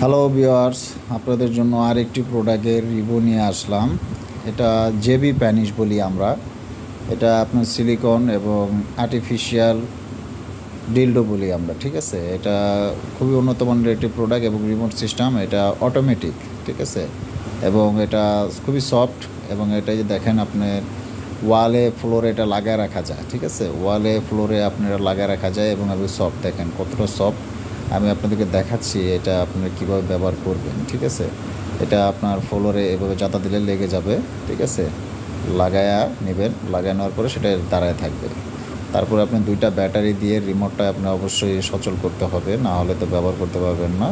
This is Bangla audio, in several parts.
হ্যালো ভিউয়ার্স, আপনাদের জন্য আরেকটি প্রোডাক্টের রিভিউ নিয়ে আসলাম। এটা জেবি প্যানিশ বলি আমরা। এটা আপনার সিলিকন এবং আর্টিফিশিয়াল ডিলডো বলি আমরা, ঠিক আছে। এটা খুবই উন্নত মানের একটি প্রোডাক্ট এবং রিমোট সিস্টেম, এটা অটোমেটিক, ঠিক আছে। এবং এটা খুবই সফট এবং এটা যে দেখেন আপনার ওয়ালে ফ্লোরে এটা লাগায় রাখা যায়, ঠিক আছে। ওয়ালে ফ্লোরে আপনারা লাগায় রাখা যায় এবং আপনি সফট দেখেন কতটা সফট। আমি আপনাদেরকে দেখাচ্ছি এটা আপনারা কীভাবে ব্যবহার করবেন, ঠিক আছে। এটা আপনার ফ্লোরে এভাবে জাতা দিলে লেগে যাবে, ঠিক আছে। লাগায়া নেবেন, লাগায় নেওয়ার পরে সেটা দাঁড়ায় থাকবে। তারপরে আপনি দুইটা ব্যাটারি দিয়ে রিমোটটা আপনার অবশ্যই সচল করতে হবে, না হলে তো ব্যবহার করতে পারবেন না।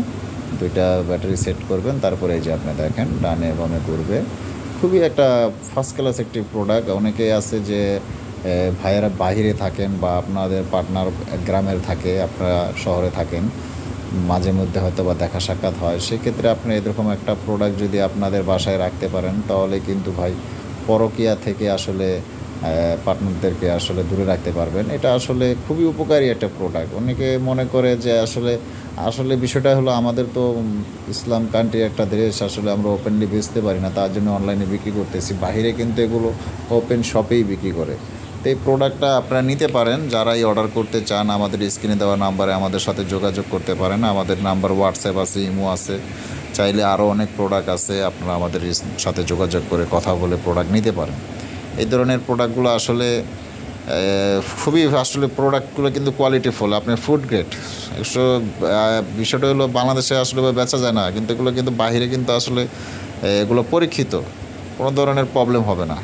দুইটা ব্যাটারি সেট করবেন, তারপরে এই যে আপনি দেখেন ডানে বামে ঘুরবে। খুবই একটা ফার্স্ট ক্লাস একটি প্রোডাক্ট। অনেকেই আছে যে ভাইয়েরা বাহিরে থাকেন বা আপনাদের পার্টনার গ্রামের থাকে, আপনারা শহরে থাকেন, মাঝে মধ্যে হয়তো বা দেখা সাক্ষাৎ হয়, সেক্ষেত্রে আপনি এরকম একটা প্রোডাক্ট যদি আপনাদের বাসায় রাখতে পারেন তাহলে কিন্তু ভাই পরকীয়া থেকে আসলে পার্টনারদেরকে আসলে দূরে রাখতে পারবেন। এটা আসলে খুবই উপকারী একটা প্রোডাক্ট। অনেকে মনে করে যে আসলে আসলে বিষয়টা হলো আমাদের তো ইসলাম কান্ট্রি একটা দেশ, আসলে আমরা ওপেনলি বেচতে পারি না, তার জন্য অনলাইনে বিক্রি করতেছি। বাইরে কিন্তু এগুলো ওপেন শপেই বিক্রি করে। তো এই প্রোডাক্টটা আপনারা নিতে পারেন। যারাই অর্ডার করতে চান আমাদের স্ক্রিনে দেওয়া নাম্বারে আমাদের সাথে যোগাযোগ করতে পারেন। আমাদের নাম্বার হোয়াটসঅ্যাপ আছে, ইমো আছে, চাইলে আরও অনেক প্রোডাক্ট আছে, আপনারা আমাদের সাথে যোগাযোগ করে কথা বলে প্রোডাক্ট নিতে পারেন। এই ধরনের প্রোডাক্টগুলো আসলে খুবই আসলে প্রোডাক্টগুলো কিন্তু কোয়ালিটিফুল, আপনার ফুড গ্রেড। একশো বিষয়টা হলো বাংলাদেশে আসলে বেচা যায় না, কিন্তু এগুলো কিন্তু বাইরে কিন্তু আসলে এগুলো পরীক্ষিত, কোনো ধরনের প্রবলেম হবে না।